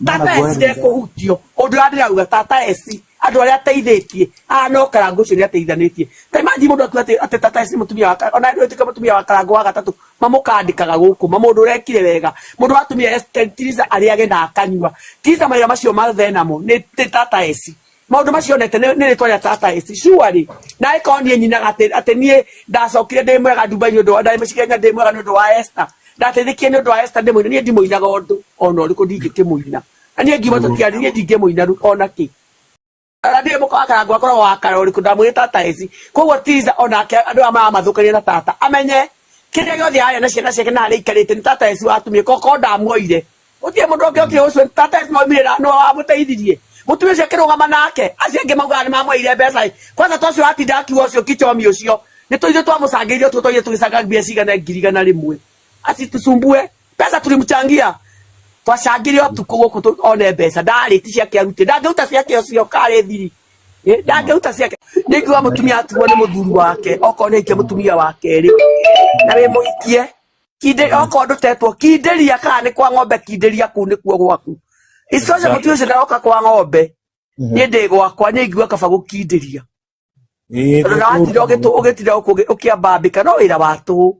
tata esi de kuhutio ondu adirauga tata esi andu aria ateithitie no karango cio ateithanitie ta imagine mundu ati tata esi mutumia waka ona ndu etika mutumia wa karango wa gatatu mamukandikaga guku mundu urekire wega mundu watumia estetiza ariage na akanyua tiza maya macio mathe namo ni tata esi maundu macio nete ni ritwa tata esi surely na ikonie nyina ati nie ndacokire ndi mwega Dubai ni undu ndai macikenga ndi mwega ni undu wa Esther ndateithikie ni undu wa Esther ndi muina nie ndimuinaga undu ona uriku ndingikimuina ani ngiuma tutiari nie ndingimuina ona ki ndi mukaka ngwa korwo wakara uriku ndamwita tata esi koguo tiza onake andu ama mathukania na tata amenye kiria giothe aya na ciana ciake na ari ikarite ni tata esi watumie koko ndamuoire utie mundu onge utie ucio tata esi no mirira no amuteithirie mutumia ucio kirugama nake acio angi mauga ni mamweire mbeca kwanza twacio atinda akiuga ucio kichomi ucio ni tuithe twamucangiirie tutoire tugicanga mbia cigana 1,000 asi tusumbue pesa tulimchangia twacangire otuku guku one mbeca ndariti ciake arute ndangeuta ciake ucio kare thiri ndangeuta ciake ningiwa mutumia atuo ni muthuri wake oko ni ke mutumia wake ri na we muikie kinde oko ndutetwo kinderia kana ni kwa ng'ombe kinderia ku ni kuo gwaku icoje mutumia ucio ndaroka kwa ng'ombe ni ndi gwakwa ni ngigua kaba gukinderia na atira ugitira ukiambambika no wira watu